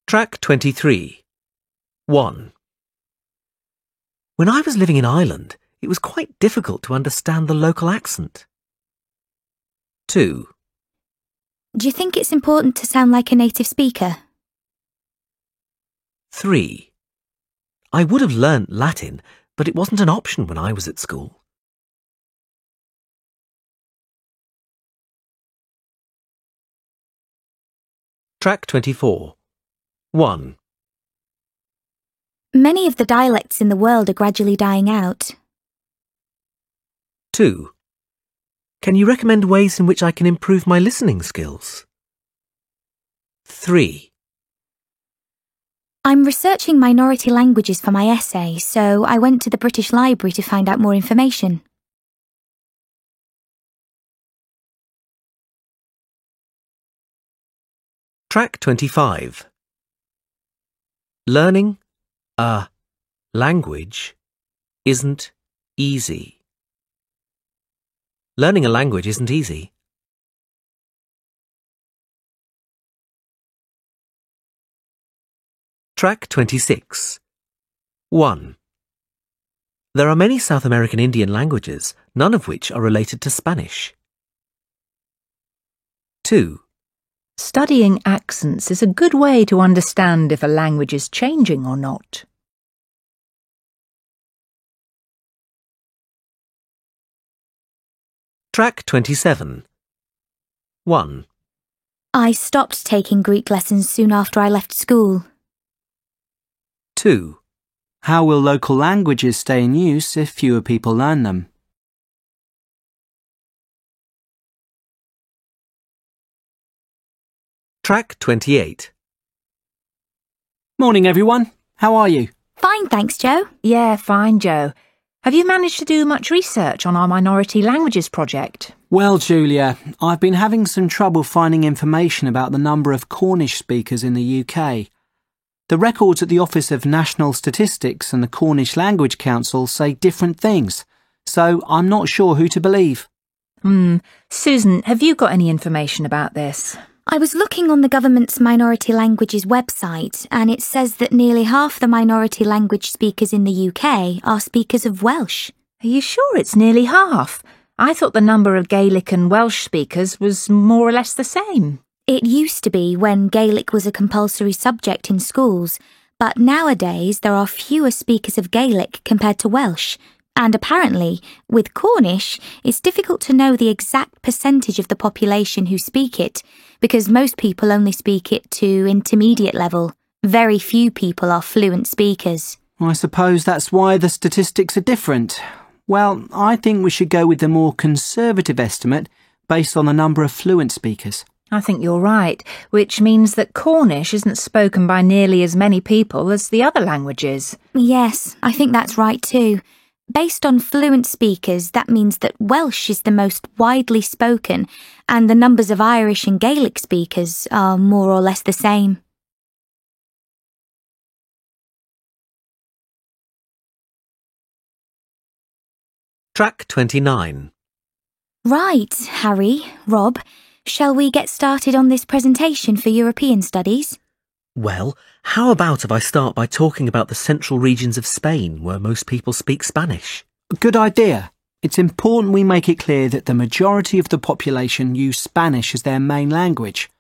Track 23. 1. When I was living in Ireland, it was quite difficult to understand the local accent. 2. Do you think it's important to sound like a native speaker? 3. I would have learnt Latin, but it wasn't an option when I was at school. Track 24. 1. Many of the dialects in the world are gradually dying out. 2. Can you recommend ways in which I can improve my listening skills? 3. I'm researching minority languages for my essay, so I went to the British Library to find out more information. Track 25. Learning a language isn't easy. Learning a language isn't easy. Track 26. 1. There are many South American Indian languages, none of which are related to Spanish. 2. Studying accents is a good way to understand if a language is changing or not. Track 27. 1. I stopped taking Greek lessons soon after I left school. 2. How will local languages stay in use if fewer people learn them? Track 28. Morning, everyone. How are you? Fine, thanks, Joe. Yeah, fine, Joe. Have you managed to do much research on our minority languages project? Well, Julia, I've been having some trouble finding information about the number of Cornish speakers in the UK. The records at the Office of National Statistics and the Cornish Language Council say different things, so I'm not sure who to believe. Susan, have you got any information about this? I was looking on the government's minority languages website, and it says that nearly half the minority language speakers in the UK are speakers of Welsh. Are you sure it's nearly half? I thought the number of Gaelic and Welsh speakers was more or less the same. It used to be when Gaelic was a compulsory subject in schools, but nowadays there are fewer speakers of Gaelic compared to Welsh. And apparently, with Cornish, it's difficult to know the exact percentage of the population who speak it, because most people only speak it to intermediate level. Very few people are fluent speakers. I suppose that's why the statistics are different. Well, I think we should go with the more conservative estimate based on the number of fluent speakers. I think you're right, which means that Cornish isn't spoken by nearly as many people as the other languages. Yes, I think that's right too. Based on fluent speakers, that means that Welsh is the most widely spoken, and the numbers of Irish and Gaelic speakers are more or less the same. Track 29. Right, Harry, Rob, shall we get started on this presentation for European studies? Well, how about if I start by talking about the central regions of Spain where most people speak Spanish? Good idea. It's important we make it clear that the majority of the population use Spanish as their main language.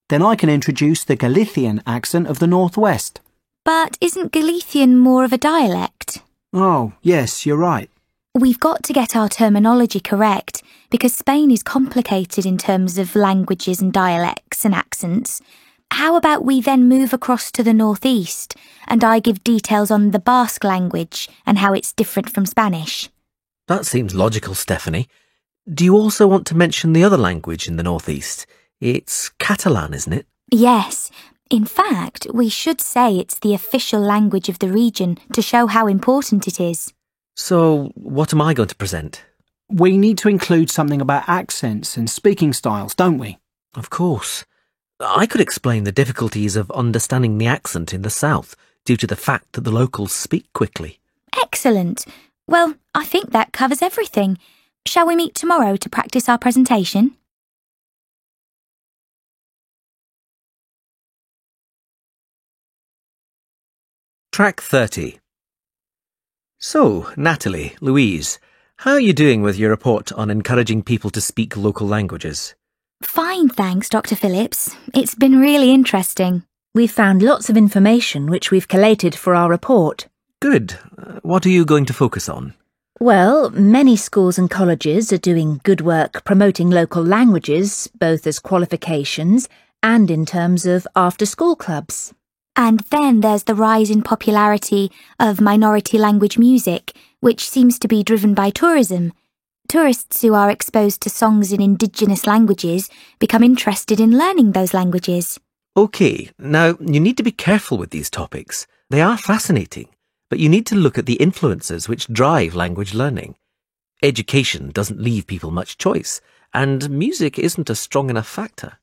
Then I can introduce the Galician accent of the northwest. But isn't Galician more of a dialect? Oh, yes, you're right. We've got to get our terminology correct, because Spain is complicated in terms of languages and dialects and accents. How about we then move across to the northeast, and I give details on the Basque language and how it's different from Spanish? That seems logical, Stephanie. Do you also want to mention the other language in the northeast? It's Catalan, isn't it? Yes. In fact, we should say it's the official language of the region to show how important it is. So, what am I going to present? We need to include something about accents and speaking styles, don't we? Of course. I could explain the difficulties of understanding the accent in the south due to the fact that the locals speak quickly. Excellent. Well, I think that covers everything. Shall we meet tomorrow to practice our presentation? Track 30. So, Natalie, Louise, how are you doing with your report on encouraging people to speak local languages? Fine, thanks, Dr. Phillips. It's been really interesting. We've found lots of information which we've collated for our report. Good. What are you going to focus on? Well, many schools and colleges are doing good work promoting local languages, both as qualifications and in terms of after-school clubs. And then there's the rise in popularity of minority language music, which seems to be driven by tourism. Tourists who are exposed to songs in indigenous languages become interested in learning those languages. OK, now you need to be careful with these topics. They are fascinating, but you need to look at the influences which drive language learning. Education doesn't leave people much choice, and music isn't a strong enough factor.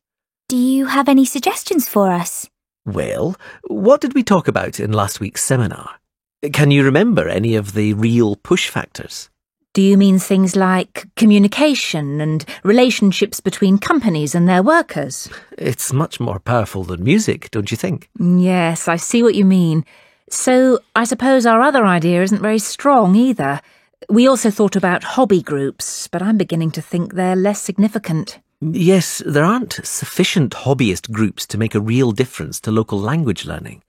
Do you have any suggestions for us? Well, what did we talk about in last week's seminar? Can you remember any of the real push factors? Do you mean things like communication and relationships between companies and their workers? It's much more powerful than music, don't you think? Yes, I see what you mean. So I suppose our other idea isn't very strong either. We also thought about hobby groups, but I'm beginning to think they're less significant. Yes, there aren't sufficient hobbyist groups to make a real difference to local language learning.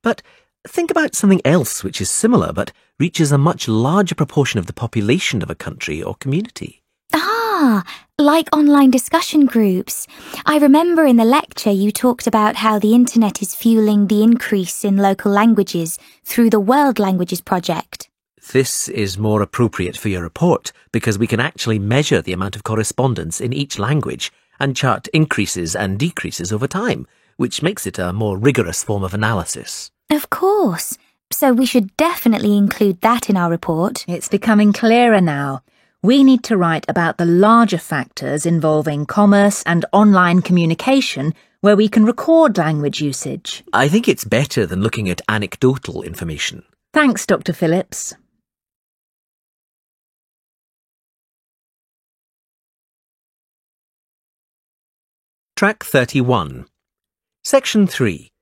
But think about something else which is similar but reaches a much larger proportion of the population of a country or community. Like online discussion groups. I remember in the lecture you talked about how the internet is fueling the increase in local languages through the World Languages Project. This is more appropriate for your report because we can actually measure the amount of correspondence in each language and chart increases and decreases over time, which makes it a more rigorous form of analysis. Of course. So we should definitely include that in our report. It's becoming clearer now. We need to write about the larger factors involving commerce and online communication where we can record language usage. I think it's better than looking at anecdotal information. Thanks, Dr. Phillips. Track 31. Section 3.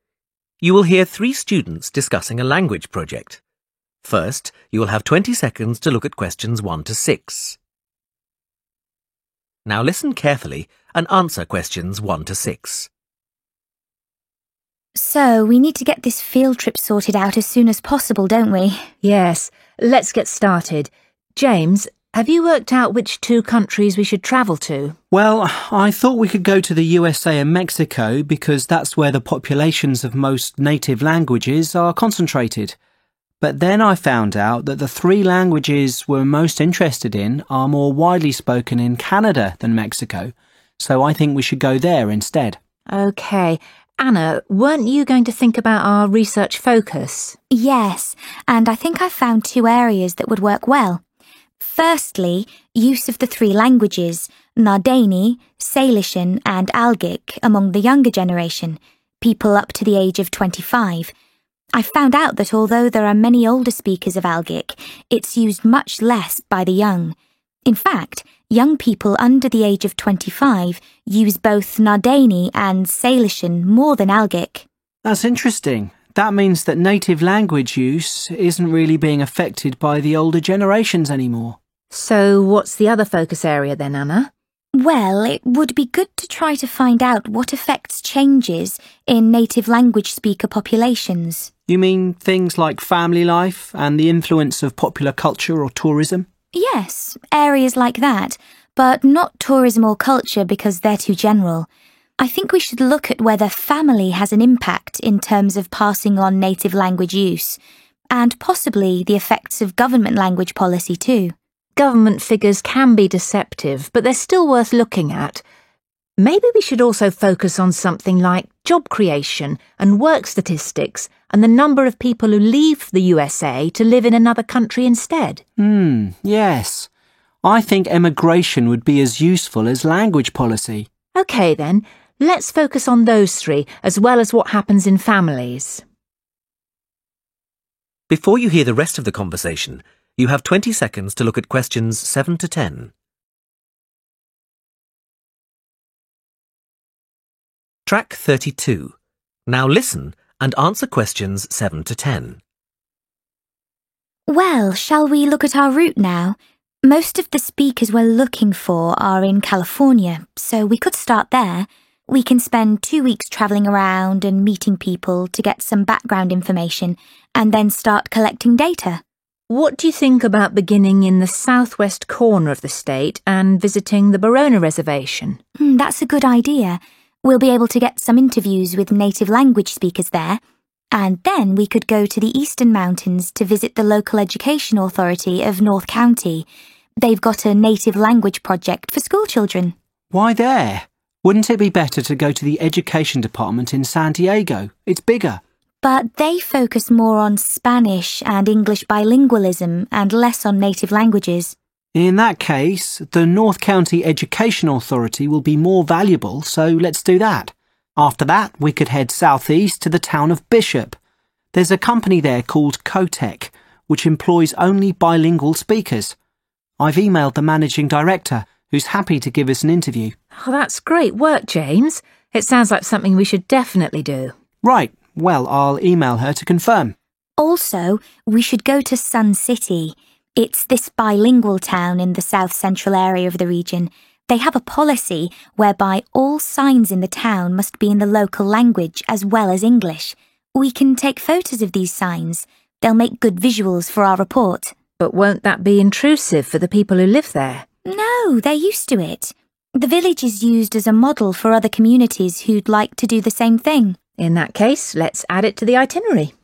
You will hear 3 students discussing a language project. First, you will have 20 seconds to look at questions 1 to 6. Now listen carefully and answer questions 1 to 6. So we need to get this field trip sorted out as soon as possible, don't we? Yes, let's get started. James, have you worked out which 2 countries we should travel to? Well, I thought we could go to the USA and Mexico because that's where the populations of most native languages are concentrated. But then I found out that the 3 languages we're most interested in are more widely spoken in Canada than Mexico, so I think we should go there instead. OK. Anna, weren't you going to think about our research focus? Yes, and I think I've found 2 areas that would work well. Firstly, use of the 3 languages, Nardini, Salishan and Algic among the younger generation, people up to the age of 25. I found out that although there are many older speakers of Algic, it's used much less by the young. In fact, young people under the age of 25 use both Nardini and Salishan more than Algic. That's interesting. That means that native language use isn't really being affected by the older generations anymore. So what's the other focus area then, Anna? Well, it would be good to try to find out what affects changes in native language speaker populations. You mean things like family life and the influence of popular culture or tourism? Yes, areas like that, but not tourism or culture because they're too general. I think we should look at whether family has an impact in terms of passing on native language use, and possibly the effects of government language policy too. Government figures can be deceptive, but they're still worth looking at. Maybe we should also focus on something like job creation and work statistics and the number of people who leave the USA to live in another country instead. Yes. I think emigration would be as useful as language policy. OK then, let's focus on those 3 as well as what happens in families. Before you hear the rest of the conversation, you have 20 seconds to look at questions 7 to 10. Track 32. Now listen and answer questions 7 to 10. Well, shall we look at our route now? Most of the speakers we're looking for are in California, so we could start there. We can spend 2 weeks travelling around and meeting people to get some background information, and then start collecting data. What do you think about beginning in the southwest corner of the state and visiting the Barona Reservation? That's a good idea. We'll be able to get some interviews with native language speakers there. And then we could go to the Eastern Mountains to visit the local education authority of North County. They've got a native language project for school children. Why there? Wouldn't it be better to go to the education department in San Diego? It's bigger. But they focus more on Spanish and English bilingualism and less on native languages. In that case, the North County Education Authority will be more valuable, so let's do that. After that, we could head southeast to the town of Bishop. There's a company there called Cotec, which employs only bilingual speakers. I've emailed the managing director, who's happy to give us an interview. Oh, that's great work, James. It sounds like something we should definitely do. Right. Well, I'll email her to confirm. Also, we should go to Sun City. It's this bilingual town in the south-central area of the region. They have a policy whereby all signs in the town must be in the local language as well as English. We can take photos of these signs. They'll make good visuals for our report. But won't that be intrusive for the people who live there? No, they're used to it. The village is used as a model for other communities who'd like to do the same thing. In that case, let's add it to the itinerary.